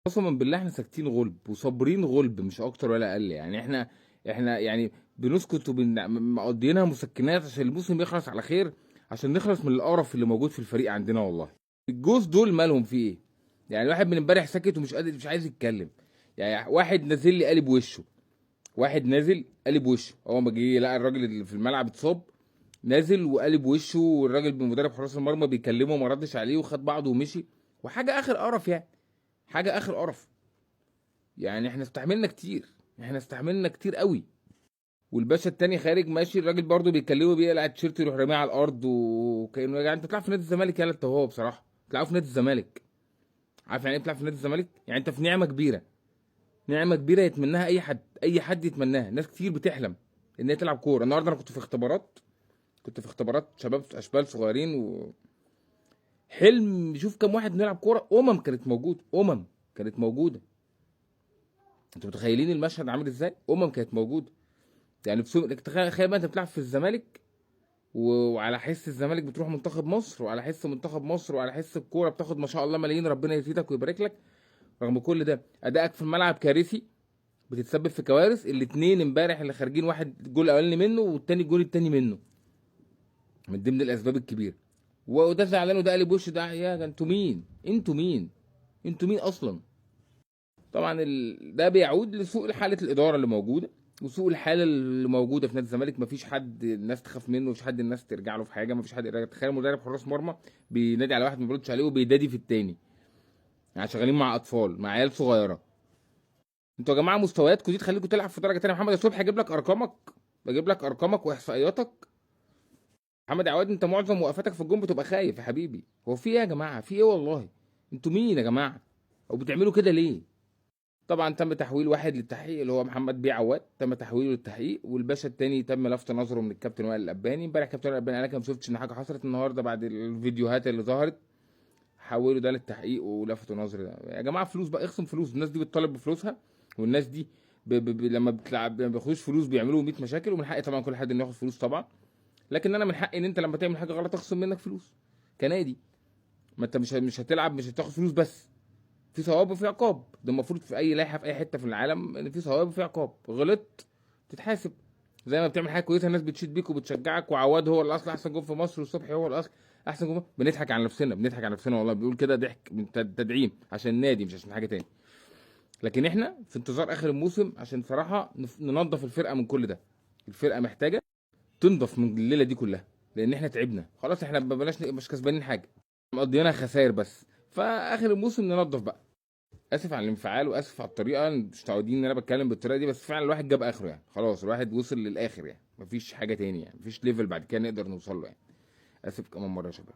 قسما بالله احنا ساكتين غلب وصابرين غلب مش اكتر ولا اقل. يعني احنا يعني بنسكت ومقضيينها مسكنات عشان الموسم يخلص على خير، عشان نخلص من القرف اللي موجود في الفريق عندنا. والله الجوز دول مالهم في ايه؟ يعني واحد من امبارح ساكت ومش قادر، مش عايز يتكلم. يعني واحد نازل لي قلب وشه، واحد نازل قلب وشه اول ما جه لقى الراجل اللي في الملعب اتصاب، نازل وقلب وشه، والراجل بمدرب حراس المرمى بيكلمه وما ردش عليه وخد بعضه ومشي. وحاجه اخر قرف يعني، حاجه اخر قرف. يعني احنا استحملنا كتير، احنا استحملنا كتير قوي. والباشا التاني خارج ماشي، الراجل برضه بيكلمه بيقلع التيشيرت يروح راميه على الارض، وكانه يا جدعان انت بتلعب في نادي الزمالك. يالا انت هو بصراحه بتلعبوا في نادي الزمالك. عارف يعني ايه بتلعب في نادي الزمالك؟ يعني انت في نعمه كبيره، نعمه كبيره يتمناها اي حد، اي حد يتمناها. ناس كتير بتحلم ان هي تلعب كوره. النهارده انا كنت في اختبارات، كنت في اختبارات شباب اشبال صغيرين، وحلم شوف كام واحد بيلعب كوره. كانت موجوده، كانت موجوده. انتوا متخيلين المشهد عامل ازاي؟ كانت موجوده. يعني تخيل بقى انت بتلعب في الزمالك، وعلى حس الزمالك بتروح منتخب مصر، وعلى حس منتخب مصر، وعلى حس الكوره بتاخد ما شاء الله ملايين، ربنا يزيدك ويبارك لك. رغم كل ده ادائك في الملعب كارثي، بتتسبب في كوارث. الاتنين امبارح اللي خارجين، واحد الجول الاولاني منه والتاني الجول التاني منه، من ضمن الاسباب الكبيره. وده زعلان وده قلب وش ده. يا انتوا مين؟ انتوا مين؟ انتوا مين اصلا؟ طبعا ده بيعود لسوء حاله الاداره اللي موجوده، وسوء الحاله اللي موجوده في نادي الزمالك. مفيش حد الناس تخاف منه، مفيش حد الناس ترجع له في حاجه، مفيش حد. تخيل مدرب حراس مرمى بينادي على واحد ما بيردش عليه وبيدادي في التاني. يعني شغالين مع اطفال، مع عيال صغيره. انتوا يا جماعه مستوياتكم دي تخليكم تلعب في درجه تانيه. محمد الصبح اجيب لك ارقامك، بجيب لك ارقامك واحصائياتك. محمد عواد انت معظم وقفاتك في الجون بتبقى خايف يا حبيبي. هو في ايه يا جماعه؟ في ايه والله؟ انتوا مين يا جماعه؟ او بتعملوا كده ليه؟ طبعا تم تحويل واحد للتحقيق اللي هو محمد بيه عواد، تم تحويله للتحقيق. والباشا التاني تم لفت نظره من الكابتن وائل الاباني. امبارح كابتن وائل الاباني قال لك انا ما شفتش ان حاجه حصلت. النهارده بعد الفيديوهات اللي ظهرت حولوا ده للتحقيق ولفتوا نظري. ده يا جماعه فلوس بقى، اخصم فلوس. الناس دي بتطالب بفلوسها، والناس دي لما بتلعب ما بياخدوش فلوس بيعملوا 100 مشاكل. ومن حقي طبعا كل حد انه ياخد فلوس طبعا، لكن انا من حقي ان انت لما تعمل حاجه غلط اخصم منك فلوس كنادي. ما انت مش هتلعب مش هتاخد فلوس بس، في ثواب وفي عقاب. ده المفروض في اي لائحه في اي حته في العالم ان في ثواب وفي عقاب. غلطت تتحاسب. زي ما بتعمل حاجه كويسه الناس بتشيد بيك وبتشجعك، وعواد هو الاصل احسن جون في مصر، والصبحي هو الاصل احسن جون. بنضحك على نفسنا، بنضحك على نفسنا والله. بيقول كده ضحك من تدعيم عشان النادي مش عشان حاجه تاني. لكن احنا في انتظار اخر الموسم عشان صراحه ننظف الفرقه من كل ده. الفرقه محتاجه تنضف من الليله دي كلها، لان احنا تعبنا خلاص. احنا بلاش مش كسبانين حاجه، مقضينا خسائر بس. فاخر الموسم ننضف بقى. اسف على الانفعال واسف على الطريقه، مش متعودين ان انا بتكلم بالطريقه دي، بس فعلا الواحد جاب اخره. يعني خلاص الواحد وصل للاخر، يعني مفيش حاجه تاني، يعني مفيش ليفل بعد كده نقدر نوصل له يعني. اسف كمان مره يا شباب.